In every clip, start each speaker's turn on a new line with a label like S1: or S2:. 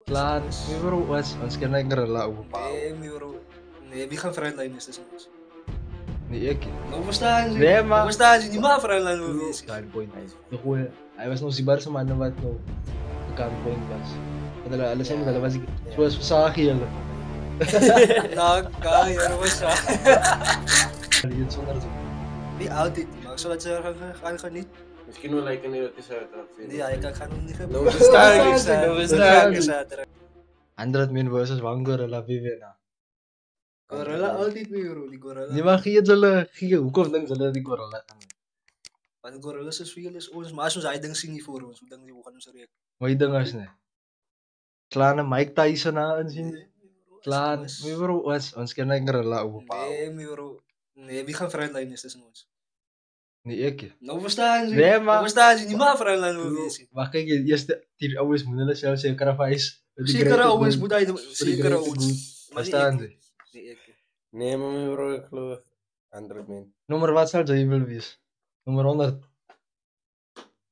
S1: Klaar, mi bro, ons kan ik rela opbouwen.
S2: Nee, mi bro. Nee, wie gaan vrijlijn is dus niet.
S1: Nee, ik.
S2: Nou verstaan ze.
S1: Nee, maar-
S2: Nou verstaan ze. Die ma vrijlijn wil wezen.
S1: Gun point. Hij was nog zibar sa mana wat no. Gun point was. Padala alas mo dalawa sige. Suwas sa akin.
S2: Nou, kaya er was sa.
S1: Yun so narzo.
S2: Die altijd. Maar zodat ze gaan niet.
S3: Misschien wel lijken niet dat is uit.
S2: Nee, ik kan nog niet
S3: No
S2: gebeuren.
S3: verstaan, no verstaan.
S2: Verstaan.
S1: 100 min versus one gorilla vive na.
S2: Gorilla altijd mi bro. Die gorilla.
S1: Di ba kaya jala kaya hukom lang jala di gorilla.
S2: Want de gorilla is veel is ons. Maar als ons hij ding zien niet voor ons. Dan die we gaan ons reek.
S1: May dangas na. Klana Mike Tyson na ansin. Klan, mi bro ons kan ik rela opbouwen.
S2: Nee, mi bro. Nee, wie gaan vrijlijn is dus ons.
S1: Nee, ik.
S2: Nou verstaan ze.
S1: Nee, maar-
S2: Nou verstaan ze. Die ma vrijlijn wil wezen.
S1: Maar kijk, eerst die ouwes moeten nila zelf zeker sacrifice.
S2: Zeker ouwens moet hij. Zeker ouwens.
S1: Verstaan ze.
S2: Nee, ik.
S3: Nee, maar mijn bro, ik geloof 100 min.
S1: Nummer wat zal jy wil wees? Nummer 100.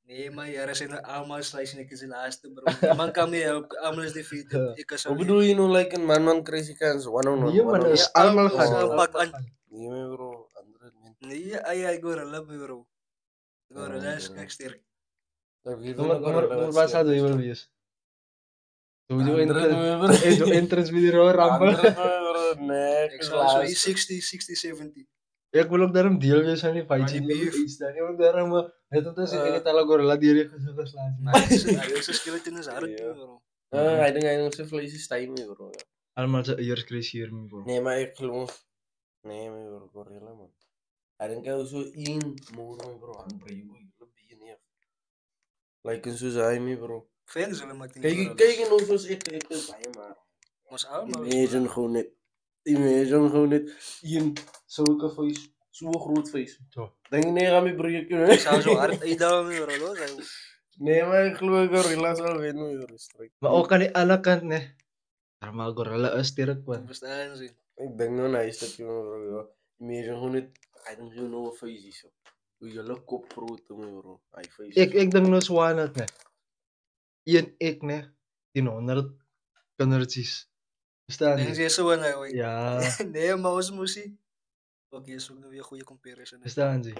S2: Nee, maar er zijn allemaal slice niks in de laatste bro. Man kan me helpen. Allemaal is defeated. Ik kan zo.
S3: Wat bedoel je nou, like een man crazy cans? One-on-one.
S1: Nee, maar dat is
S2: Ja,
S1: allemaal
S2: allemaal
S1: gaan.
S2: gaan. Pak aan.
S3: Nee, mijn bro, 100 min.
S2: Nee, ay, gorilla me bro. Gorilla is echt sterk.
S1: Nummer wat zal jy wil wees? Doe je
S3: 100 min, bro.
S1: entrance video rampen?
S3: 100 min, bro. Nee,
S2: Ik zou zo 60, 70.
S1: Ik wil ook daarom deel wees aan die
S2: Maar
S1: fight.
S2: die
S1: Ik
S2: beef.
S1: wil iets dan. Ik wil daarom net omdat ze in tala gorilla die er gezocht slaan.
S2: Maar hij is een skeleton is hard
S3: Ja.
S2: bro.
S3: Hij denkt hij nog zijn vlees is stijl, mijn bro. Ja.
S1: Allemaal ze eers kries hier me bro.
S3: Nee, maar ik geloof. Nee, mijn bro, gorilla, man. Hij denkt hij zo één moeder, mijn bro. Aan brengen, bro. Je niet. Like een zo zei, mijn bro.
S2: Veel zullen maar
S3: Kijk nou zoals ik het bij hem maar.
S2: Ons allemaal.
S3: Imagine gewoon net. Imagine gewoon net. Een zulke face. Zo'n groot face.
S1: Zo.
S3: Denk nee, ga me breken.
S2: Ik zou zo hard eetdown me bro.
S3: Nee, maar ik geloof gorilla zal winnen, mijn bro. Strikt.
S1: Maar ook aan die andere kant ne. Allemaal gorilla is sterk man.
S2: Verstaan ze.
S3: Ik denk nou nice dat je mijn bro. Ja. Imagine gewoon net. Hij denkt gewoon nou een face is zo. Hoe je luk kop groot, mijn bro. Hij face.
S1: Ik denk nou zwaar het ne. Ian ik ne. Die 100 kindertjes. Verstaan
S2: Denk
S1: je?
S2: je zo nou?
S1: Ja.
S2: Nee, maar ons moesie. Oké, zoek nu weer goede comparison.
S1: Verstaan ze?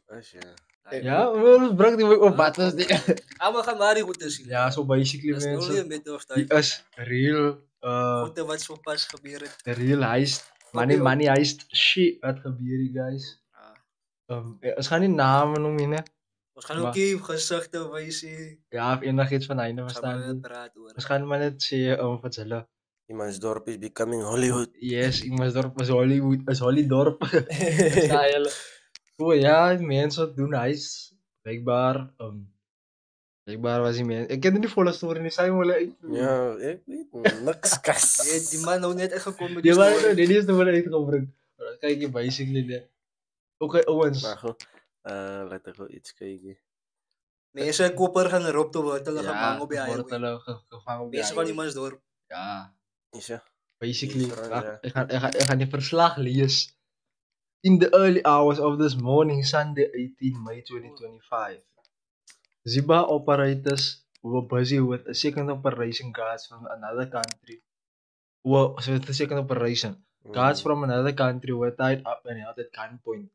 S3: Als je.
S1: Ja, we brak die op wat was die?
S2: Allemaal gaan maar die goed te zien.
S1: Ja, so basically
S2: Dat is nog niet
S1: mensen.
S2: een beetje of
S1: Die
S2: tijd.
S1: is real
S2: Goed wat zo pas gebeurt.
S1: real heist. Money heist shit wat gebeur die guys. Ons gaan nie name noem nie, né?
S2: Ons gaan ook hier gezichten wijzen.
S1: Ja, of enigiets van einde
S2: Gaan we
S1: verstaan.
S2: praten hoor.
S1: Ons gaan maar net sê wat hulle.
S3: Iemands dorp is becoming Hollywood.
S1: Yes, Imansdorp is Hollywood, is Hollydorp. Verstaan julle? O ja, mense wat doen heist. Blijkbaar blijkbaar was die mens. Ik ken die volle story nie, sy hulle uit.
S3: Ja, ik weet niet. Niks kas.
S2: Die man nou net echt gekomen.
S1: Die waren die is nou wel uitgebring. Kyk jy basically net. Okay, Owens.
S3: Maar goed, laten we iets kijken.
S2: Mensen koper gaan erop te worden. Hulle gaan bang op die
S1: word
S2: highway.
S1: hulle gevang op die
S2: Mensen van
S1: highway.
S2: iemands dorp.
S1: Ja.
S3: Is ja?
S1: Basically,
S3: Ja.
S1: ik ga die verslag lezen. In the early hours of this morning, Sunday 18 May 2025, Ziba operators were busy with a second operation guards from another country. Well, so it's the second operation. Guards from another country were tied up and held at gunpoint.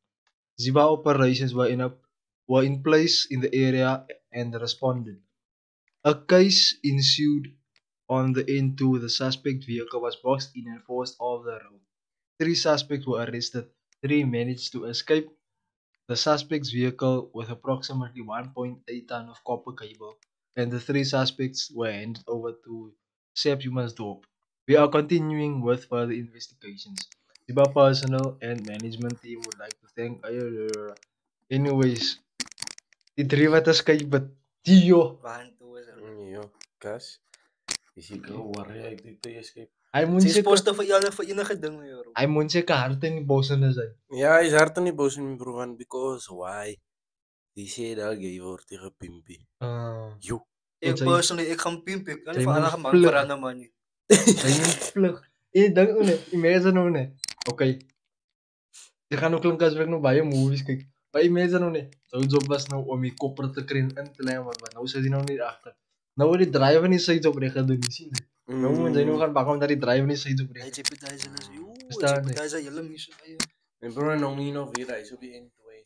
S1: Ziba operations were in place in the area and responded. A case ensued on the N2. The suspect vehicle was boxed in and forced off the road. 3 suspects were arrested. 3 managed to escape. The suspect's vehicle with approximately 1.8 ton of copper cable, and the 3 suspects were handed over to Sepp Humansdorp. We are continuing with further investigations. Ziba personnel and management team would like to thank. Anyways, die 3 wat escape het, Tio.
S2: Waan toe is er.
S3: Jo, kas. Is ik hoor, ja, ik denk dat je escape.
S1: Hij moet
S2: Het is
S1: zeker,
S2: posten voor enige ding joh.
S1: hij moet zeker hard in die bossen zijn.
S3: Ja, hij is hard aan die boos in mijn broer, man, because why? Die zei dat gay wordt tegen Pimpy. Jo.
S2: Ik
S1: Zij-
S2: personally, ik ga pimpen. Ik kan
S1: zij
S2: niet van
S1: moet
S2: alle
S1: vlug.
S2: veranderen man niet.
S1: Hij moet vlug. Denk ook niet, imagine nou niet. Oké. Je gaat ook klinken als ik nog bij je movies kijk. Maar imagine nou niet. Zo'n job was nou om je kopper te krijgen en te lijmen, maar nou zit hij nou niet achter. Nou die driver nie sides opreg gedoen nie, sien jy? Nou moet jy nou gaan bak om dat die driver nie sides
S2: Hy
S1: opreg.
S2: jeopardize hulle.
S1: Verstaan jy?
S2: Jeopardize hele mense by jou.
S3: En bro, nog nie nog weer, hy is op die N2.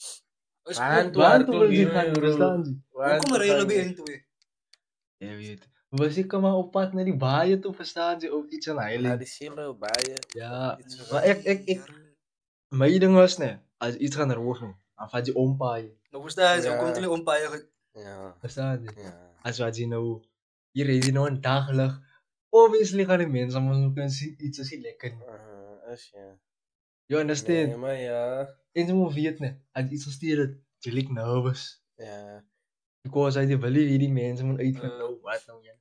S2: Is
S3: Waan toe
S1: Waar toe wil jy
S3: hier,
S1: gaan,
S3: bro.
S1: verstaan jy?
S2: Hoekom ry hulle by N2?
S1: Jy weet. Was ek maar op pad na die baie toe, verstaan jy, of iets aan
S3: Ja,
S1: Highland.
S3: die sele baie.
S1: Ja,
S3: Iets
S1: maar ek my ding was nee, as iets gaan roof nie, dan vat jy ompaai,
S2: Nou verstaan jy,
S3: Ja.
S2: kom hulle om baie goed.
S3: Ja,
S1: verstaan jy?
S3: ja.
S1: As wat jy nou hier ry jy nou 'n daglig. Obviously gaan die mense maar nou kan sien iets is nie lekker nie.
S3: Is ja.
S1: You understand?
S3: Nee, maar ja.
S1: En jy moet weet nee, as iets gesteer het, jy lyk nervous.
S3: Ja.
S1: Because as jy wil nie die mense moet uitvind nou wat nou ja.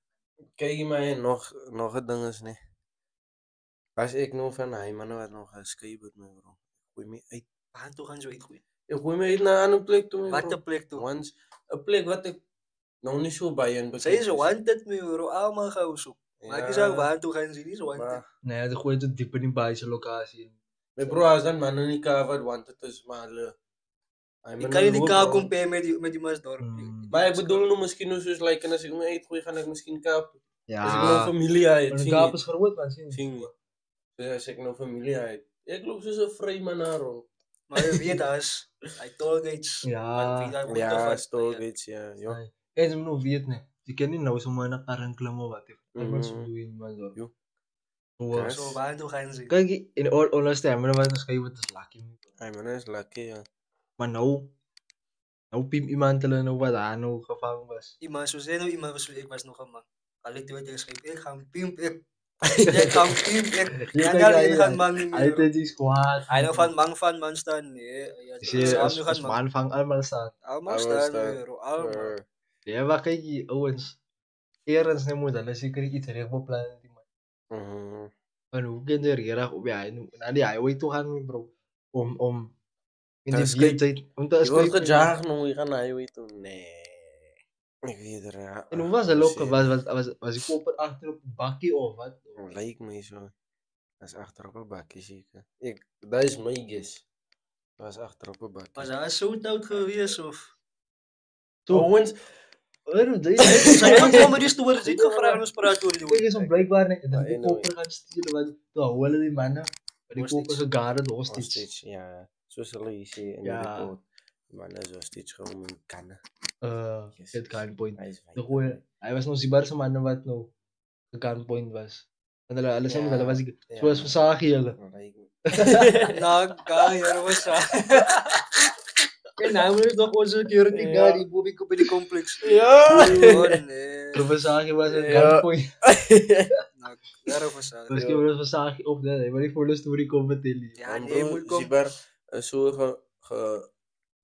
S3: Kyk my nog 'n ding is nie. As ek nou van hy manne wat nog geskei word my bro. Gooi my uit.
S2: Waar toe gaan jy uitgooi?
S3: Ek gooi my uit na 'n ander plek toe my
S2: Wat
S3: bro.
S2: 'n plek toe?
S3: Once 'n plek wat ek nou nie so baie in
S2: Sy is wanted my bro, almal gou soek. Maar ek sê waar toe gaan sy nie so wanted.
S3: Maar
S1: Nee, jy gooi dit diep in die baie se lokasie.
S3: my bro as dan manne nie covered want dit is maar hulle.
S2: Jy kan nie die kaak compare met die Masdorp.
S3: Maar ek bedoel nou miskien nou soos like en as ek my uitgooi gaan ek miskien Kaap.
S1: Ja.
S3: As ek nou familie het,
S1: Maar
S3: sien
S1: die Kaap
S3: jy.
S1: is groot man, sien jy?
S3: Sien jy. So as ek nou familie het. Ek loop soos 'n vry man daar rond.
S2: Maar jy weet as hy tollgates.
S1: Ja.
S3: Ja, Stolgate ja. Ja.
S1: En jy moet nou weet nee, jy kan nie nou sommer in 'n kar klim of wat. Ek moet so
S3: Mhm.
S1: doen man so.
S3: Jo.
S1: So,
S3: Yes.
S2: So waar toe gaan sy?
S1: kyk, in all honesty, maar wat geskryf word is lucky.
S3: Hy man is lucky ja.
S1: Maar nou piem iemand hulle nou wat daar nou gevang was.
S2: Iemand soos jy nou iemand was ek was nog 'n man. Al het jy geskryf ek gaan pimp ek gaan pimp ek. Ja, gaan man nie
S1: Hy
S2: meer.
S1: het die squad.
S2: Hy nou van man staan nee. Ja,
S1: Sê
S2: saam
S1: as
S2: nu gaan man.
S1: man vang almal staan.
S2: Almal
S3: Almal
S2: staan
S3: staan.
S2: weer, almal.
S1: Ja, maar kyk hier ouens. Eerens net moet hulle seker iets reg beplan die man.
S3: Mhm.
S1: En hoe kan jy reg op ja, na die highway toe gaan bro om in
S3: Te
S1: die
S3: escape.
S1: tyd om te
S3: Jy word
S1: escape.
S3: gejaag nou, jy gaan na highway toe. Nee. Ek weet er ja.
S1: En hoe was hulle ook was die koper agter op die bakkie of wat?
S3: Lyk my so. As agter op 'n bakkie seker. Dit is my guess. Was agter op 'n bakkie.
S2: Was daar so oud gewees of?
S1: So,
S3: Ouens,
S1: hoor jy
S2: Sy het kom met die storie, sy het gevra ons praat oor die
S1: Kyk is om blykbaar net dan die
S3: Anyway.
S1: koper gaan steel wat toe hou hulle die manne by die
S2: Hostage.
S1: koper gegaarde hostage.
S3: hostage, ja. Soos hulle hier sê in die
S1: Ja.
S3: report. Man is hostage gewoon in kanne.
S1: Het gunpoint.
S3: Hy is
S1: De goeie, hy was nog Zibar se manne wat nou gunpoint was. En hulle sê met hulle was ek soos Versagie hulle.
S2: Nou, guy, hier was hy. En nou is nog onze security
S3: Ja.
S2: guard die Bobby Koop by die kompleks.
S3: Ja.
S2: Oh nee.
S1: Pro Versagie was 'n
S3: Ja.
S1: gunpoint.
S2: Nou, daar was hy.
S1: Dus ek wil Versagie op dat hy maar die volle storie kom vertel.
S2: Ja, nee, moet kom.
S3: Zibar is so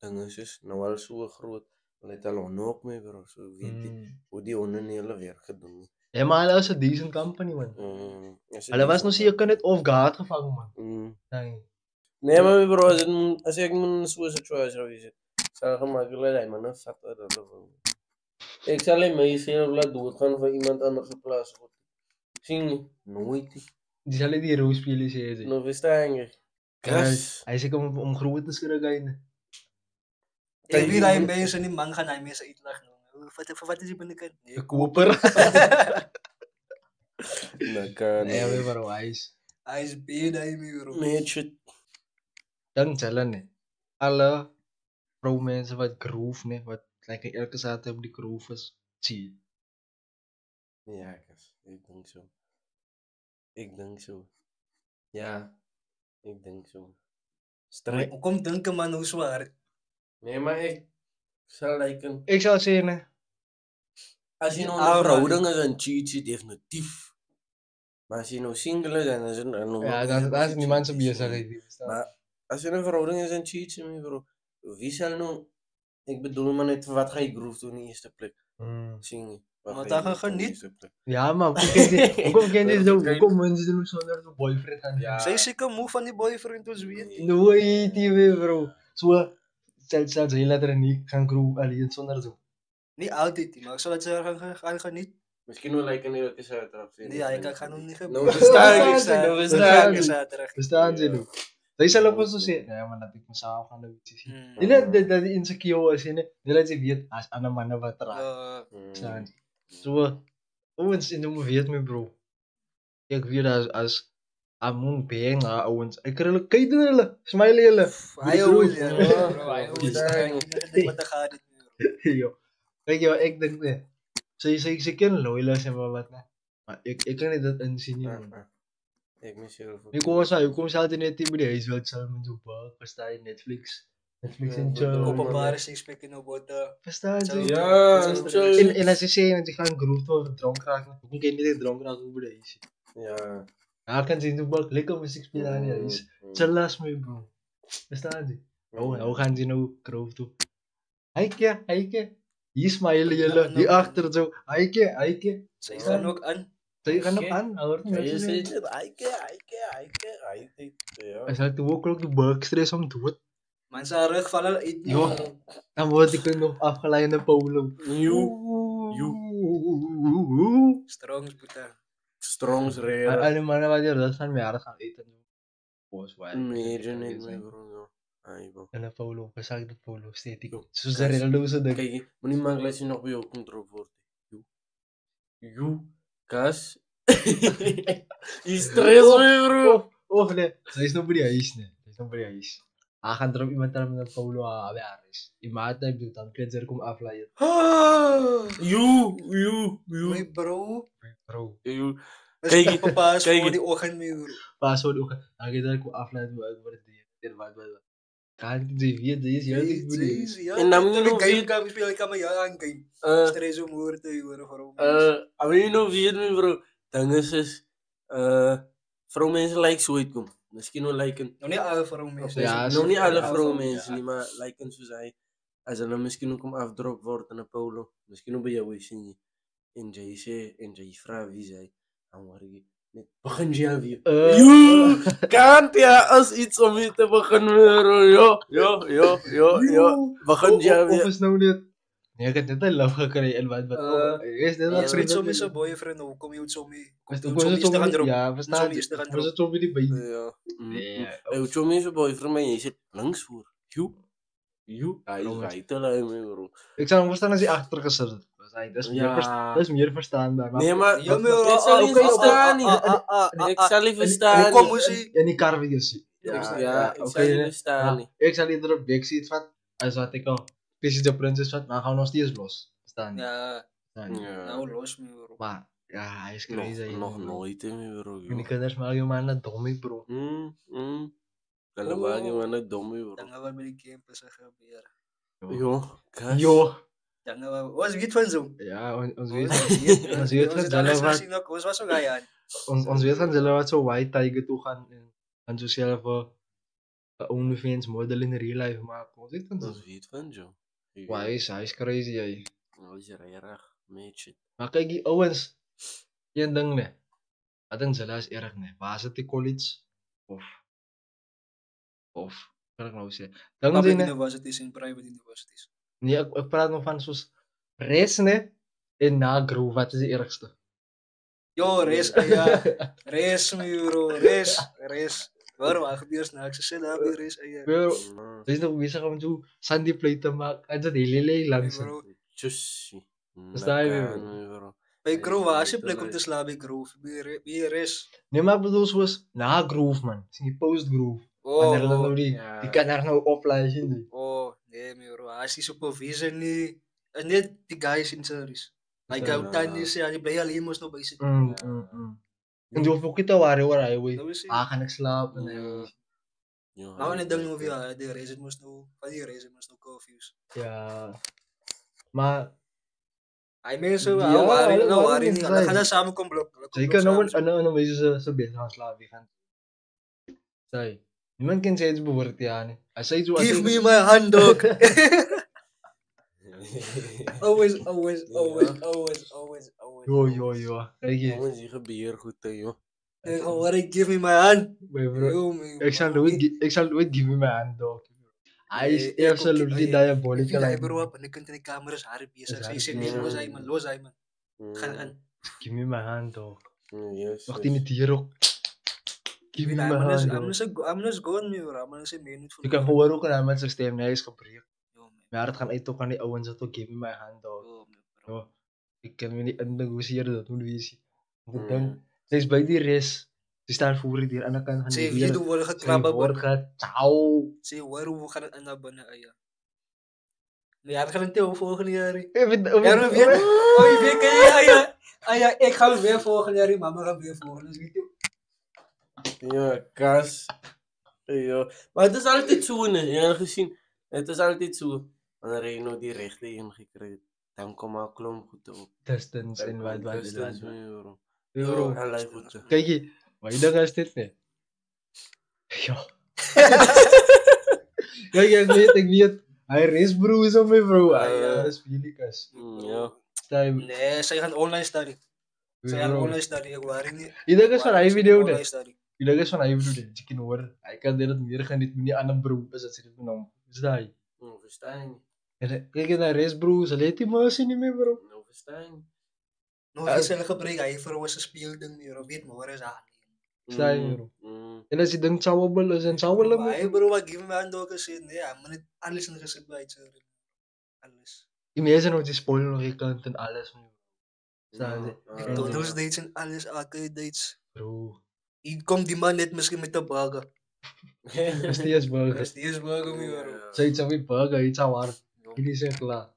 S3: dinge soos nou al so groot. Hulle het al nog mee bro, so weet jy hoe die honde nie hulle werk gedoen het.
S1: Ja, maar hulle was 'n decent company man. Hulle was nog seker net off guard gevang man. Nee.
S3: Nee, maar bro, as ek in so 'n situasie wees het, sal ek gemakkelijk hy man vat uit hulle wil. Ek sal nie my self laat doodgaan vir iemand anders se plaas. Sien nie, nooit nie.
S1: Die sal die rol speel sê hy.
S3: Nou verstaan jy. Gas.
S1: Hy sê kom om groot te skrik hy.
S2: Ek weet hy mense in die man gaan hy mense uitlag nou. Wat is die binnekant? Nee,
S1: Die koper.
S3: Nou kan.
S1: Nee, we bro, hy
S2: is baie daai my bro.
S3: Nee, shit.
S1: dan jalan nee. Alle vroumense wat groove nee, wat like elke Saterdag op die groove is. Zie.
S3: Ja, gas. Ek dink so. Ek dink so. Ja. Ek dink so. Stryk.
S2: Hoekom dink 'n man nou so hard?
S3: Nee, maar ek sal like
S1: Ek sal sê nee.
S3: as jy nou 'n
S2: Oude
S3: verhouding is en cheat definitief. Maar as jy nou single is dan is dit nou
S1: Ja, dan is niemand se besigheid.
S3: Maar as jy 'n verhouding is en cheat my bro, wie sal nou ek bedoel maar net vir wat gaan jy groove doen in die eerste plek? Sien jy? Wat
S2: Maar
S3: ga
S2: dan
S3: jy
S2: gaan
S3: doen in die
S2: geniet.
S3: eerste plek?
S1: Ja, maar hoekom ken jy zo? Hoekom mense doen sonder 'n boyfriend gaan?
S3: Ja.
S2: Sy seker moe van die boyfriend ons weet.
S1: Nooit nie, bro. So selfs hy later nie gaan groove alleen sonder zo.
S2: Nie altyd nie, maar ek sal dit sê gaan geniet.
S3: Miskien nou like in die ook sê terug sê.
S2: Nee, ek gaan hom nie
S3: Nou
S2: gebeur.
S3: verstaan ek, nou verstaan ek.
S2: Saterdag.
S1: Verstaan jy nou? Hy sal ook so sê, nee man, laat ek myself gaan nou iets sien.
S2: Mm.
S1: Jy net dat die insecure is, jy net jy weet as ander manne wat raak.
S2: Ja,
S1: Verstaan jy? So, ouens in noem weet my bro. Ek weet as among bang ouens. Ek kan hulle kyk doen hulle. Smile hulle.
S2: Ayaw
S1: Bro.
S2: wil yan. Bro, ayaw wil yan. Hindi matakarin mo.
S1: Yo. Kijk joh, ek dink nee. Sy ken loyal as maar wat na. Maar ek kan nie dit insien nie. Man.
S3: Ik mis je heel veel.
S1: Ek kom sa net die by die huis wat sal met so baie verstaan Netflix. Netflix en
S3: Ja,
S1: chill.
S2: Op een paar sixpack in bota.
S1: Verstaan jy?
S3: Ja,
S1: En as jy sê want jy gaan groef toe dronk raak. Hoe kan jy nie dronk raak by die huis?
S3: Ja.
S1: Ja, kan jy doen bak lekker musiek speel aan die huis. Chill as my bro. Verstaan jy? Nou gaan jy nou groef toe. Hyke. Hier smile julle, hier agter zo. Hyke.
S2: Sy gaan ook aan.
S1: Sy gaan nog aan, hoor.
S3: Je zegt het, eike. Ja.
S1: As hy toe ook die work stress om dood.
S2: Man sa rug val al uit.
S1: Jo. Dan word ek nog afgelei in 'n polo.
S2: Strongs puta.
S3: Strongs reden.
S1: Alle manne wat jy rus gaan meer gaan eet en boos waai.
S3: Imagine it, my bro. Ai, bro.
S1: In 'n polo, besak dit polo stetik.
S3: Jo,
S1: Soos
S3: guys.
S1: die reloze ding.
S3: Kijk, moet niet makkelijk je nog bij jou controle wordt. You, Kas. Je stress me, bro.
S1: Of nee, sy is nog by die huis nie. Sy is nog by die huis. Hy gaan drop iemand aan met 'n polo aan is. Iemand het dit dan klets kom aflei.
S3: You.
S2: My bro.
S1: Bro.
S3: You.
S2: Is
S3: Kijk,
S2: dat papa's
S3: kijk.
S2: voor die ogen mee.
S1: Password ook. Dan gee dit kom aflei toe ek word dit wat. Kan jy weet dis jy dit by die huis.
S3: En dan moet je nog
S2: game
S3: weten-
S2: kan speel ik aan my aan game. Stress om hoor te hoor waarom.
S3: Wil je nog weten, me, bro? Ding is, vrouwmensen lijken zo uitkomen. Misschien wel lijken.
S2: Nou niet alle vrouwen mensen.
S1: Ja,
S3: Nog niet alle
S2: Ja,
S3: vrouwmensen,
S2: ja.
S3: niet, maar lijken zoals hij. Als hij dan misschien ook om afdrop wordt in een polo. Misschien ook bij jou is in je. En jij zei, en jij vraagt wie zij. Dan word je niet. Begin je aan wie? You can't ja, als iets om je te beginnen, bro. Ja. Begin je aan
S1: Of
S3: wie?
S1: is nou net. Nee, ek het net 'n love gekry en wat. Is dit
S2: Ja,
S1: wat
S2: is
S1: vriend
S2: niet zo met zijn boyfriend. Hoe kom je uit zo mee?
S1: Is
S2: Kom
S1: dit
S2: je
S1: was
S2: uit
S1: dit
S2: zo mee te gaan
S1: so
S2: erop?
S1: ja, verstaan
S2: Zo
S1: jy?
S2: is te gaan
S1: Was dit so by die by.
S3: Ja.
S1: Nee.
S3: Hey, hoe kom je zo boyfriend mij? Je zit langs voor. You. Hij is
S1: Jongens.
S3: right te lui, bro.
S1: Ek sal hom verstaan as hy agter gesit het. Dis meer
S3: Ja.
S1: dis meer verstaanbaar.
S3: Nee, maar
S2: Ja,
S3: ik
S2: maar
S3: zal niet verstaan.
S2: niet.
S3: Ik zal niet verstaan.
S2: Hoe kom je?
S1: in die kar wie jy sien.
S3: Ja, ik zal
S1: okay,
S3: niet
S1: nee.
S3: verstaan.
S1: Ja, ek sal eerder op back seat vat as wat ek al Pissie the Princess vat, maar gaan nog steeds los. Verstaan jy?
S2: Ja,
S1: Verstaan jy?
S3: Ja.
S2: nou los me bro.
S1: Maar ja, hy is crazy.
S3: Nog nooit, hè, bro.
S1: En die kinders maak jou man 'n dommie bro.
S3: Kalabagi mana domme, bro.
S2: Jangan wel met die campus gebeur.
S3: Jo, kas.
S1: Jo.
S2: Jangan wel. Was weet van zo.
S1: Ja, ons weet ons weet van hulle wat
S2: Ons was ook aan.
S1: ons weet van hulle wat so white tiger toe gaan en so self 'n OnlyFans model in real life maak. Ons weet van
S3: Dat
S1: so.
S3: is weet van, Joe.
S1: Why is crazy jy.
S3: Dat is erg, meetje.
S1: Maar kyk die ouens een ding nee. Wat dink hulle is erg nee. Waar sit die college of kan ek nou sê. Dink jy
S2: Public
S1: nee.
S2: universities en private universities.
S1: Nee, ek praat nog van soos res nee en na groove wat is die ergste?
S2: Yo, res, ja. Res, me bro. Res. Waarom gebeur snaaks? Ze zeggen daar weer res, ja.
S1: Pero dis nog besig om so sandy plate te maak. En dit hele langs.
S2: Bro.
S3: Tjussie.
S1: Verstaan je,
S3: bro?
S2: Bij Grove, als je plek om te slaan bij Grove, bij res.
S1: Nee, maar ek bedoel soos na groove man. Sien die post groove. Wanneer hulle nou die kan daar nou oplaai sien nie.
S2: Oh, nee, me bro. Als die supervision nie, en net die guys in service. Like,
S3: Ja.
S2: dan is ja, die blij alleen moest nog bij zitten.
S1: En die hoef ook nie te worry oor hy wey.
S2: Dat is het.
S1: Gaan ek slaap en
S2: Nou, en ik denk nog, ja, die race moest nog, van die race moest nog curfews.
S1: ja. Maar
S2: Hij mensen,
S1: Ja,
S2: nou,
S1: hulle
S2: nou,
S1: waren
S2: niet.
S1: niet
S2: Dan gaan
S1: blij.
S2: we samen komen blokken.
S1: zeker nou en mense se beter gaan slaap wie gaan. Sê, niemand kan sê dit behoort ja nie. As hy so
S2: Give me my hand, dog. Always.
S1: Jo. Kyk jy.
S3: Jongens, die gebeur goed, hè, joh.
S2: Oh, what give me my hand.
S1: My bro.
S2: Yo, me,
S1: Ek sal nooit give me my hand dog. Hy is
S2: Nee, ek
S1: absolutely
S2: ook-
S1: diabolical.
S2: Hij bro op en ik kunt in de kamer is haar bezig.
S1: Is
S2: Zij
S1: haar
S2: zit
S1: bezig.
S2: niet, los hij man. Gaan aan.
S1: Give me my hand dog.
S3: Yes.
S1: Wacht in die hier ook. Give me my hand dog.
S2: I'm just going me bro. I'm just minute
S1: Jy kan gehoor ook aan met sy stem, nee, hy is gebreek.
S2: Yo, me.
S1: Maar het gaan uit ook aan die ouens wat ook give me my hand dog.
S2: Yo, me, bro.
S1: Ja. Ik kan me niet negociëren dat moet wees. Want
S3: Mm.
S1: dan, zij is bij die race. Ze staan voor die aan de kant van
S2: Ze
S1: die
S2: weet
S1: deur.
S2: hoe worden
S1: Zij
S2: gekrabben.
S1: wordt getouw.
S2: Ze hoor hoe gaan het aan naar binnen. Nee, ja, dat gaat een til volgende jaar. Ja,
S1: Even,
S2: maar weer. Oh, je weet, ken je? Ja, ik ga weer volgend jaar. Mama gaat weer volgend jaar.
S3: Ja, kas. Ja. Maar het is altijd zo, hè. Je hebt gezien. Het is altijd zo. Wanneer je nou die rechten ingekregen, dan kom maar klomp goed op.
S1: Distance en wat.
S3: Distance, bro.
S1: Bro,
S3: Allerlei goed.
S1: kijk je. Maar je denkt dit niet. Ja. Kijk, ik weet. Hij race bro is om me bro.
S3: Ja.
S1: Dat is jullie kas.
S3: Ja.
S2: Nee, zij gaan online study. Zij gaan
S1: Bro.
S2: online study. Ik waar niet.
S1: Je denkt is van hij video
S2: Online
S1: dit.
S2: study.
S1: Je denkt is van hij video dit. Je kan horen. Hij kan dit meer gaan dit niet aan een bro. Is dat ze dit genomen. Is dat hij?
S3: Nou, versta je niet.
S1: En kijk je naar race bro. Ze leed die machine niet meer bro.
S3: Nou, versta je niet.
S2: Nog iets zijn gebreken. Hij voor zijn speelding meer. Weet me waar is aan.
S1: Sta je bro.
S3: Mm.
S1: En als je denkt sauwabel is en sauwabel.
S2: Maar hij bro, wat give me aan door gezien. Nee, ja, maar niet alles in gezet bij het. Alles.
S1: Die mensen nog die spoiler nog je kant en alles. Sta je.
S3: Ja.
S2: McDonald's dates en alles. Arcade dates.
S1: Bro.
S2: Hier komt die man net misschien met de burger.
S1: Dat is die is burger.
S2: Dat is die eerste burger meer. Bro.
S1: Zo iets aan burger. Iets aan waar. Jullie zijn klaar.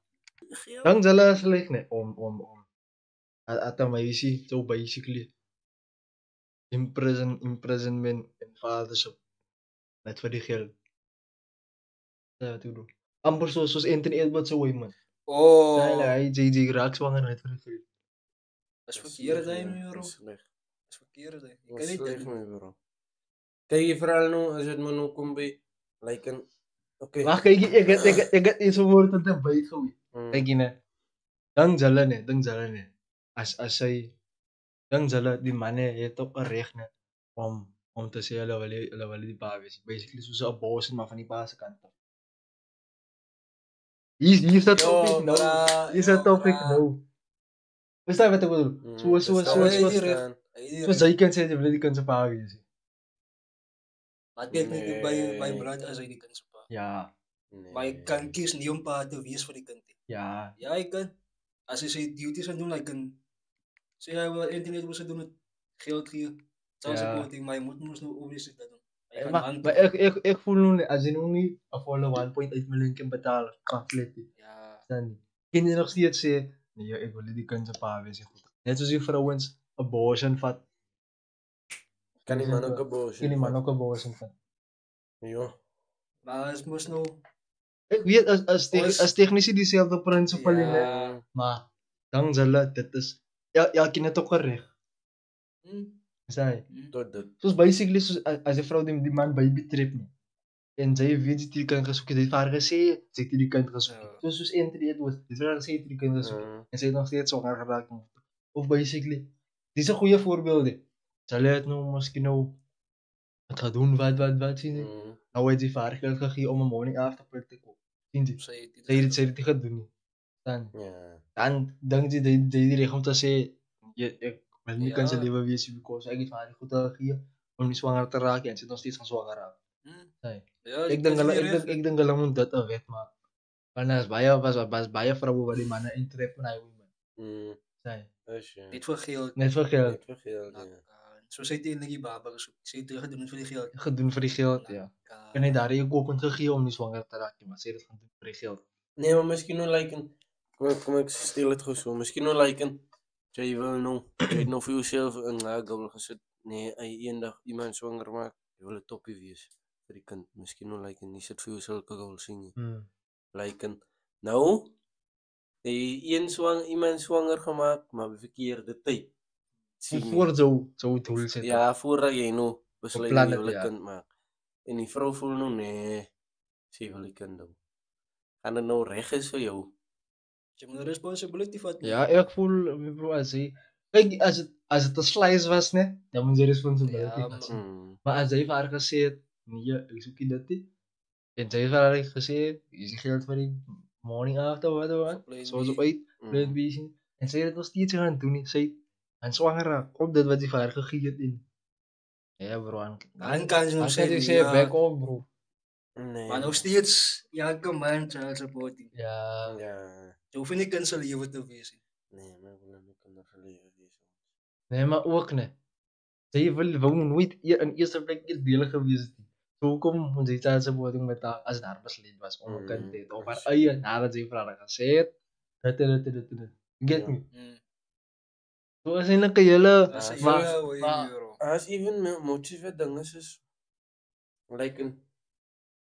S1: Dan zullen ze like nee. Om. Ata maisi. So basically. Imprisonment en vaderschap. Net voor die geld. Ja, toe doen. Amper zoals internet wat zo man.
S2: Oh.
S1: Hij JJ raakt zwanger net voor die geld.
S2: Dat is verkeerd, hè, bro.
S3: Dat is
S2: Dat
S3: slecht.
S2: is verkeerd, hè. Ik
S3: Dat
S2: kan
S3: is
S2: niet
S3: slecht,
S2: denken.
S3: bro. Kijk je vooral nou, als het me nou komt bij, like een, oké.
S1: Wacht, kijk, ik heb iets woord dat de bait gooien. Kijk je ne. Dan zullen ne. Als zij dan zullen die mannen het ook een recht ne om te zeggen hulle wil die pa wees. Basically soos 'n abortion maar van die pa se kant af. Hier is dat topic nou. Hier is dat topic nou. Verstaan wat ek bedoel? Soos jy kan sê jy wil die kind se pa wees.
S2: Maar het werkt niet bij bruid als hij die kan sparen.
S1: Ja,
S2: Maar je kan kiezen niet om pa te wees voor die kind.
S1: ja.
S2: Ja, je kan. Als je zijn duties aan doen, hij kan. Zeg hij wel internet moet ze doen het geld geven. Zou ze
S1: Ja.
S2: quoting, maar je moet nu overzicht dat doen. Hij
S1: Eh,
S2: kan
S1: Maar
S2: handelen.
S1: ik voel nu niet, als je nu niet een volle 1.8 miljoen kan betalen, kan flitten.
S2: Ja.
S1: Dan niet. Kan je nog steeds zeggen, nee, ik wil die kind zijn pa wezen. Net zoals die vrouwens abortion vat.
S3: Kan die man ook een boos
S1: Kan die man ook abortion vat.
S3: Ja.
S2: Maar het moest nou.
S1: Ik weet, als technici diezelfde principe in, hè.
S3: Ja.
S1: Maar dan zullen, dit is, ja, kind het ook gerecht. Zei.
S3: Tot dat.
S1: Soos basically, als die vrouw die man baby trip nie. En sy weet die kind gesoek het, hy het vir haar gesê, sy het die kind gesoek.
S2: Ja.
S1: Soos internet was, dis vir haar gesê het die kind gesoek. En sy het nog steeds swanger geraak. Of basically, dis 'n goeie voorbeeld. Sy het nou miskien nou het gaan doen wat sien jy. Nou het sy vir haar geld gegee om 'n morning after pill te koop. Sien jy? Sy het dit gedoen nie. Dan dink jy die reg om te sê ek wil nie kan sy lewe wees because ek het vir haar goed gegee om nie swanger te raak en sy het nog steeds gaan swanger raak.
S2: Ja,
S1: Ek dink hulle moet dit 'n wet maak. Want was baie vroue wat die manne intrap en hy women. Sy.
S2: Niet voor geld.
S1: Net vir geld.
S2: Zo zit hij in die baba gezocht. Ze heeft terug doen voor die geld.
S1: Gedoen vir die geld, ja. En hy daar jy koop en gegee om nie swanger te raak nie, maar sy het dit gaan doen vir die geld.
S3: Nee, maar misschien nou lijken. Kom ik stil het gewoon zo. Misschien nou lijken. Jy wil nou. Jy het nou vir jouself in goal gesit. Nee, eendag iemand swanger maak, jy wil 'n toppie wees vir die kind. Misschien nou lijken nie sit vir jou sulke goal sien nie. Lijken. Nou, iemand swanger gemaak, maar op verkeerde tyd.
S1: Voor zo doel sit.
S3: Ja, voordat jy nou besluit
S1: Beplan
S3: jy
S1: het,
S3: wil 'n
S1: ja.
S3: kind maak. En die vrou voel nou nee, sy wil 'n kind hou. Gaan dit nou reg is vir jou?
S2: Je moet de responsibility vatten.
S1: Ja, ek voel bro as hy kyk as dit 'n slice was net, dan moet jy responsibility
S2: Ja,
S1: vat.
S3: Mm.
S1: Maar as hy vir haar gesê het, nee, ek soek nie dit nie. En sy het vir haar gesê, hier is die geld vir die morning after wat.
S2: Plan
S1: So so
S2: B.
S1: uit, plan B. En sy het dit nog steeds gaan doen nie. Sy en swanger raak op dit wat sy vir haar gegee het en ja bro,
S2: Dan kan ze nog
S1: sê
S2: zeggen,
S1: jy
S2: ja.
S1: back op bro.
S3: Nee.
S2: Maar nog steeds, ja, kom man, child supporting.
S1: Ja.
S3: Ja.
S2: Je hoeft niet kind zijn leven te wezen.
S3: Nee, maar ik wil niet kunnen verliezen.
S1: Nee, maar ook nee. Sy wou nooit in eerste plek eers deel gewees het nie. So hoekom moet sy tydsaanboding met haar as daar besluit was om 'n kind te hê op haar eie nadat sy vir haar gesê het dit. Get me? So is eintlik 'n hele
S2: Dis 'n
S1: maar-
S2: hele way,
S1: maar-
S2: bro.
S3: As even motiveer dinge is like in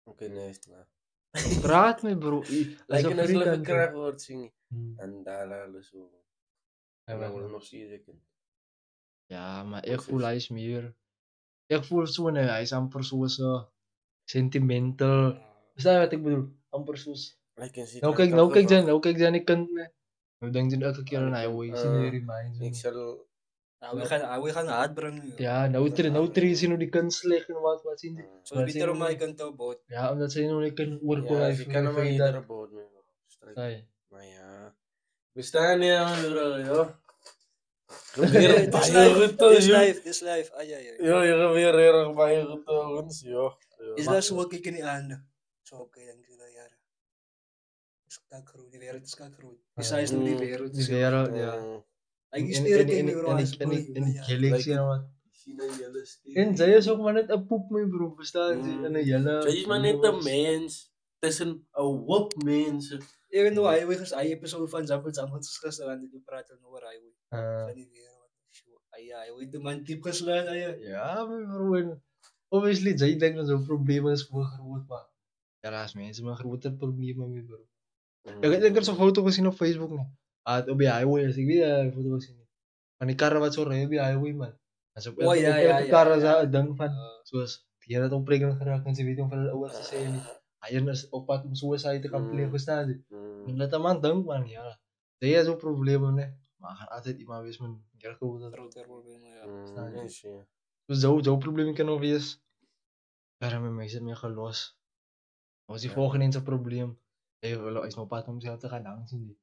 S3: okay, nee, is nou.
S1: praat my bro.
S3: Like in as hulle
S1: vriend
S3: gekry word sien
S1: Hmm.
S3: en daar hulle so.
S1: Ja,
S3: En dan
S1: maar-
S3: wil nog steeds ek.
S1: Ja, maar ek voel hy is meer. Ek voel so nee, hy is amper so sentimental. Verstaan jy wat ek bedoel? Amper soos
S3: Like in sit.
S1: nou kyk jy aan die kind nee. Nou dink jy elke keer aan hy hoe sien hy reminds
S3: Ek
S1: me.
S3: sal
S2: We gaan hard bring.
S1: Ja, nou tree sien hoe die kind sleg en wat sien jy?
S2: So beter om my kind te bot.
S1: Ja, omdat sy nou nie kan oorkom
S3: ja,
S1: hy
S3: jy kan maar iedere boot mee.
S1: Sy.
S3: Maar ja. We staan nie aan bro, ja.
S2: Dis
S3: Baie goed toe, joh.
S2: Dis life. Ay.
S3: Ja, jy gaan weer reg baie goed toe ons, ja.
S2: Is daar so kyk in die aande? So okay, dan jy daar jare. Dis kakroot, die wêreld is kakroot. Dis is nou die wêreld.
S1: Die wêreld, ja.
S2: Ek is hier kyk my bro.
S1: In die galaxy en wat.
S3: Sien jy julle steek.
S1: En sy is ook maar net 'n poep my bro, verstaan jy? In 'n hele
S3: Jy is maar net 'n mens tussen 'n hoop mense.
S2: Even though hy episode van Zamfut gister aan dit praat oor highway. Van die wêreld. Hy het die man diep geslaan hy.
S1: Ja, my bro. En obviously jy dink dat so probleme is voor groot maar. Ja, daar's mense met groter probleme my bro. Ek dink er so 'n foto gesien op Facebook nie. Op die highway, as ek weet die foto gesien nie. Van die karre wat so ry op die highway man. As op elke kar is daar 'n ding van soos die hele opbreking geraak en sy weet nie of hulle ouers gesê nie. Hy is op pad om suicide te kan pleeg, verstaan jy? En dat 'n man dink man, ja. Jy het so probleme nee. Maar gaan altyd iemand wees met heel groter
S2: probleme ja.
S1: So jou probleem kan nog wees. Maar my mense mee gelos. Ons die volgende se probleem. Hy wil is nou pad om self te gaan dank sien.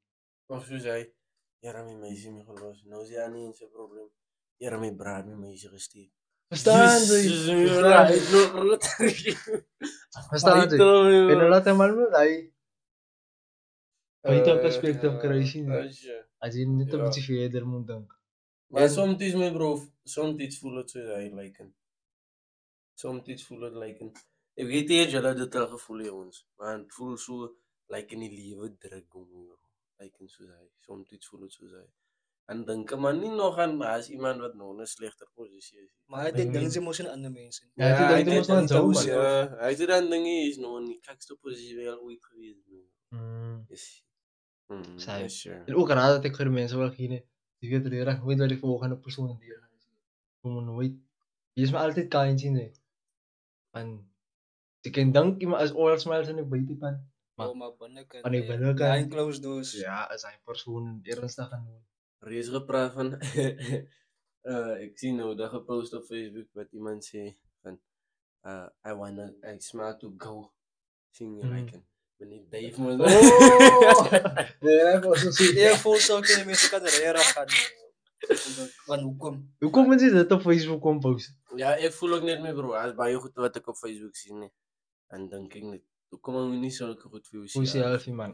S3: Of soos hy, ja, my meisie my gelos. Nou is hy nie eens 'n probleem. Ja, my braai my meisie gestuur.
S1: Verstaan jy? Verstaan jy? En laat hom maar hy uit perspektief kry sien. As jy net 'n bietjie verder moet dink.
S3: Maar soms my bro, soms voel dit so hy lyk. Soms voel dit lyk. Ek weet nie jy dit al gevoel het ons, maar dit voel so lyk in die lewe druk om lyk so hy. Soms voel dit so hy. En dink man nie nog aan as iemand wat nou 'n slegter posisie is.
S2: Maar hy dink jy mos aan ander mense.
S1: Ja, hy dink mos aan jou man.
S3: Ja, hy het dan dinge is nou in die kakste posisie wel ooit gewees. Is.
S1: Sure. En ook raad dat ek vir mense wil gee, jy weet reg nooit wat die volgende persoon deur gaan sien. Kom nooit. Jy is maar altyd kind sien jy. Want jy kan dink iemand as all smiles in die buitekant.
S2: Maar binnekant.
S1: Aan die binnekant.
S2: Behind closed doors.
S1: Ja, is hy persoon ernstig genoeg.
S3: Reeds gepraat van ek sien nou dat gepost op Facebook wat iemand sê van I smile to go sing like wanneer Dave moet
S1: Ja, was so sê.
S2: Ek voel so dat mense kan regtig gaan. Want
S1: Hoekom moet jy dit op Facebook kom post?
S3: Ja, ek voel ook net my bro, as baie goed wat ek op Facebook sien nie. En dink ek net hoekom moet nie sulke goed vir
S1: jouself man.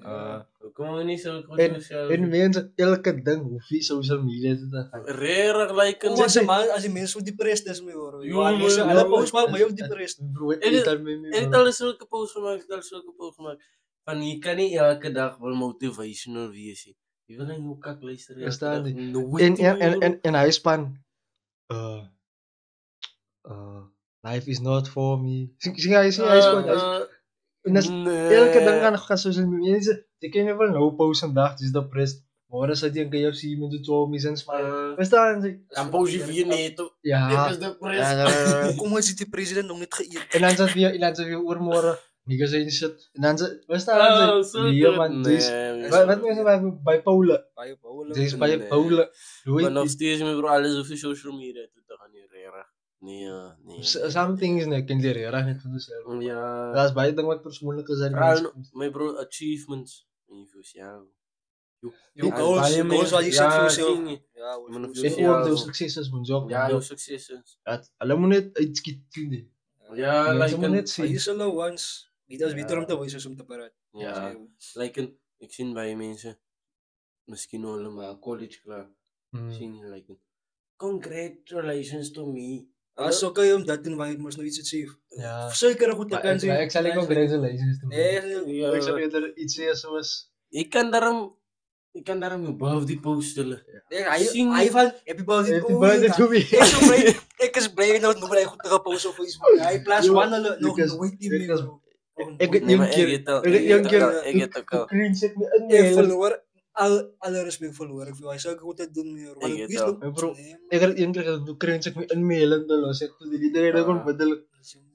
S3: Hoekom moet nie sulke goed vir jouself?
S1: En mense elke ding hoef nie social media te gaan.
S3: Regtig like
S2: as die mense so depressed is my hoor. Hulle post maar my ook depressed.
S3: En hulle sulke posts gemaak. Van jy kan nie elke dag wel motivational wees nie. Jy wil net hoe kak luister jy.
S1: Verstaan jy? En hy span life is not for me. Sien hy span. En as elke ding gaan social media. Jy kan nie wel nou post vandag dis depressed. Môre sit jy en jy sien met die chomies en smile. Verstaan jy?
S3: Dan post jy weer net.
S1: Ja.
S3: Ek is depressed.
S2: Kom ons sit die president nog net geëet.
S1: En dan sit weer oormôre. Nie gesien shit. En dan verstaan jy? Nee man, dis wat mense by Paula. Dis by Paula.
S3: Maar nog steeds my bro alles op social media toe te gaan nie regtig. Nee.
S1: Some things net kan jy regtig net vir jouself.
S3: Ja.
S1: Daar's baie ding wat persoonlik is aan
S3: my bro achievements en vir jou.
S2: Jou goals wat jy set vir jouself.
S3: Ja,
S1: en ook jou sukses moet jy ook.
S3: Ja, jou sukses.
S1: Hulle moet net uitskiet sien.
S3: Ja, like
S1: net sien.
S2: Jy sal nou once dit is beter om te wys as om te praat.
S3: Ja, like ek sien baie mense Misschien wel maar college klaar.
S1: Hmm.
S3: Zien je like congratulations to me.
S2: Zo kan je hem dat doen, maar je moest nog iets zien.
S1: Ja.
S2: Zeker een goede
S1: Maar
S2: kans.
S1: ik zal niet congratulations doen.
S2: Nee,
S3: Ja,
S1: Ik zal eerder iets zeggen zoals...
S3: ik kan daarom je birthday postelen.
S2: hij van happy birthday
S1: Happy birthday to me.
S2: Ik is blij dat nog een goed gepost op Facebook. Hij plaatst wandelen nog
S1: Because-
S2: nooit niet meer.
S1: because-
S2: Bro.
S1: Ik heb
S3: Nee, maar
S1: een keer...
S3: ik het ook al.
S1: Cringe zit me een
S2: Ik
S1: mail.
S2: verloor alle respect verloor. Ik hij zou ik goed doen meer. Want
S3: Ik
S2: ik
S3: het
S2: wist
S3: ook.
S2: nog.
S1: Bro,
S2: Nee, man.
S1: Ik heb een keer dat cringe zit me een mail en dan los ik. Dus die derde gewoon beddelen.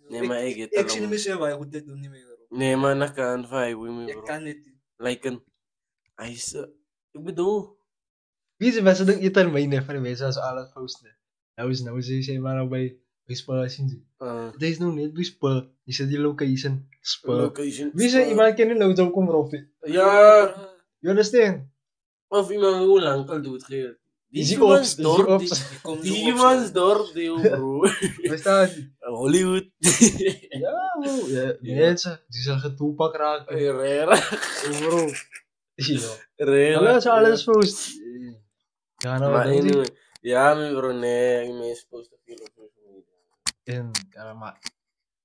S3: Nee, maar ik het
S2: Ik zie
S3: al.
S2: niet meer waar je goed doen niet meer. Bro.
S3: Nee, maar dat kan vibe
S2: Ik
S3: bro.
S2: kan niet.
S3: Like hij is ik bedoel,
S1: Wie is de beste ding je ter mijne van de mensen als alles posten? Nou is maar bij spel zien ze. Deze is nog niet bij spel. Die zit die location. Spel.
S3: location.
S1: Wie is iemand kennen nou zo kom erop.
S3: Ja,
S1: You understand?
S3: of iemand hoe lang al doet geel.
S1: Is die
S3: man's
S1: ops? Is die
S3: dorp,
S1: ops?
S3: die man's dorp, deel bro.
S1: Waar staat die?
S3: Hollywood.
S1: Ja bro. Ja, mensen. Die zullen getoepak raken.
S3: Rare.
S1: Bro. Ja.
S3: Rare.
S1: Alles alles post. Ja nou.
S3: Maar
S1: dan zie-
S3: anyway, ja, mijn bro, nee, ik meest posten veel op social media.
S1: En ja maar.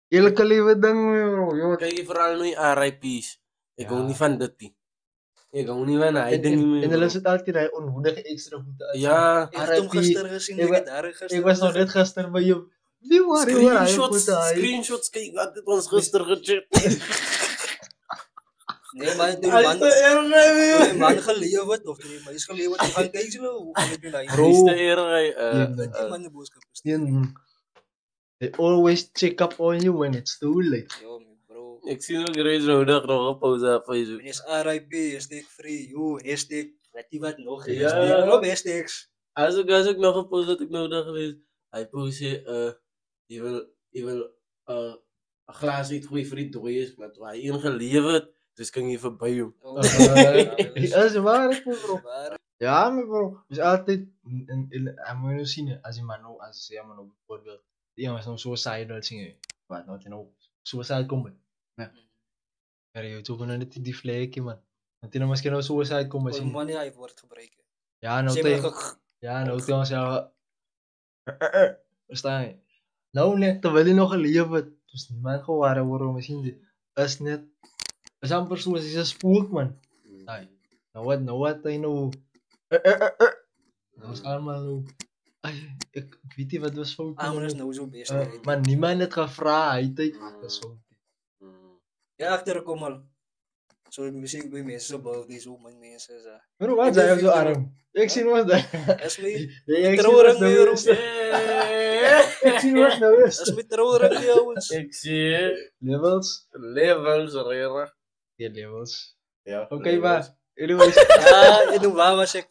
S1: Elke leven ding bro. Yo.
S3: Kijk je vooral nu RIP's. Ik
S1: Ja.
S3: hou niet van dat die. Ik hou niet van hij
S1: En
S3: ding niet
S1: dan
S3: meer.
S1: is het altijd hij onhoedige extra goed uit.
S3: Ja,
S2: Ik heb hem gisteren gezien.
S1: Ik
S2: Ik
S1: wa-
S2: heb daar gisteren.
S1: Ik was nog net gisteren bij je. Wie waren hij goed uit?
S3: screenshots, kijk wat dit ons gisteren gechat.
S2: Nee, maar toen
S3: Hij
S2: die
S3: is
S2: man.
S3: te erg,
S2: Toen
S3: hè,
S2: die man geleverd. Of toen die man is geleverd. We gaan kijken hoe kan ik nu naar
S1: Bro.
S3: Hij is te erg,
S1: Ja,
S2: Die man de boodschap is.
S1: They always check up on you when it's too late.
S2: Yo, bro.
S3: Ik zie nog reeds nodig nog op pauze op Facebook.
S2: Meneer RIP, hashtag free. Yo, hashtag. Weet je wat nog?
S3: Ja.
S2: Hashtag. Op hashtags.
S3: Als ik nog een post dat ik nodig geweest. Hij post je wil een glaas uit goede vriend dooi is, maar toen hij ingeleverd, dus kan je voorbij hem.
S1: Dat is waar, bro.
S2: Maar,
S1: Ja, maar bro. Dus altijd, en moet je nou zien, als je maar nou, als je maar nou bijvoorbeeld, die jongens nou suicidal zingen, wat nou, nou, suicide komen. Ja. Maar je toch gewoon net die vlekje, man. Want die nou misschien nou suicide komen
S2: voor
S1: zien.
S2: money hij wordt gebruiken.
S1: Ja, nou,
S2: Ze
S1: tegen.
S2: hebben ge-
S1: Ja, nou toen was hij verstaan je? Nou net, terwijl hij nog geleverd, dus niemand gewaren waarom misschien die is net, is amper zoals hij een spook man. Ay, nou wat, hij nou, dat was allemaal nou, ay, ik weet niet wat was fout.
S2: Amor is nou zo best.
S1: Maar niemand het gevraagd, hij deed wat dat zo.
S2: Ja, achter kom al. Zo misschien bij mensen zo bouw die zo mijn mensen zo.
S1: Maar wat zei hij zo arm? Ik zie wat daar.
S2: Dat is mee.
S1: Ik zie
S2: Trouwens,
S1: wat nou
S2: meer
S1: is. Ik zie wat nou
S2: Dat is
S1: is.
S2: met trouwens jongens.
S3: Ik zie
S1: Levels.
S3: levels, rare.
S1: Ja, levels.
S3: Ja,
S1: Oké, maar. Anyways.
S2: Ja, in de waar was ik.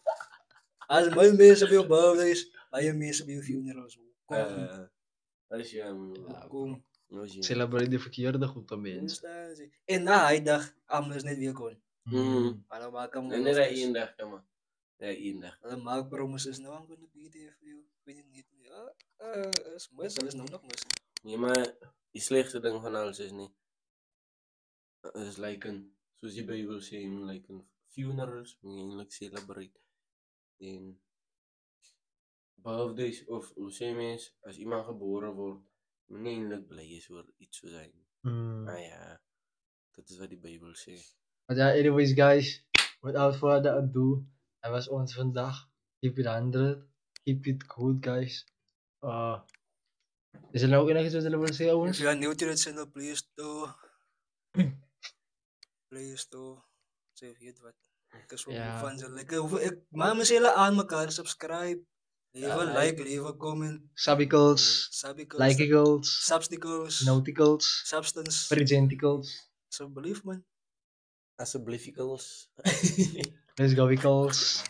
S2: Als mijn mensen bij je bouw is, bij je mensen bij je funeral zo. Kom.
S3: Als je
S2: Ja, kom.
S1: Celebrate de verkeerde goed dan mensen.
S2: Verstaan ze. En na hij dacht, anders net weer kon. Maar dan maak ik hem
S3: En dan is één dag, man. Ja, één dag.
S2: dan maak ik promises. Nou, I'm gonna be there for you. Ik weet het niet. Ja, is mooi. Dat is nou nog mooi.
S3: Ja, maar die slechtste ding van alles is niet. Het is like een, zoals je bij wil zeggen, like een funerals, moet je eigenlijk celebrate. En birthdays of hoe zeg je eens, als iemand geboren wordt, moet je eigenlijk blij is voor iets te zijn. Ah ja, dat is wat die Bijbel zegt.
S1: Maar ja, anyways guys. Without further ado. Dat was ons vandaag. Keep it 100. Keep it good guys. Is er nou nog iets wat jullie willen zeggen
S2: If
S1: jongens?
S2: you are new to the channel, please do. Please do. Zeg je het wat? Ik is wel
S1: Ja.
S2: van ze lekker. Maar we zullen aan elkaar subscribe. Leave like, leave comment.
S1: Sabicles.
S2: Sabicles.
S1: Likeicles.
S2: Substicles.
S1: Nauticles.
S2: Substance.
S1: Presenticles.
S2: Alsjeblieft man.
S3: Alsjeblieft,
S1: Let's go Vicals.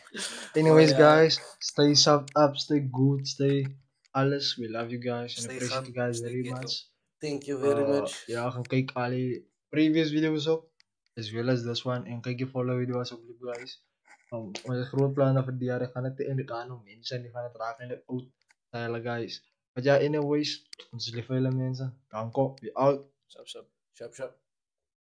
S1: Anyways
S2: ja.
S1: guys. Stay subbed up. Stay good. Stay alles. We love you guys. And
S2: Stay
S1: appreciate you
S2: fun,
S1: guys
S2: stay
S1: very
S2: ghetto.
S1: much.
S3: Thank you very much.
S1: Ja, gaan kijken alle previous video's op. As well as this one. En kijk je follow video's op guys. Onze grote plannen voor die jaar gaan het in de kanon. Mensen die gaan het raken in de oud. Guys. Maar ja, anyways. Onze lieve mensen. Dank op. We out.
S2: Sub.
S3: Shop, shop.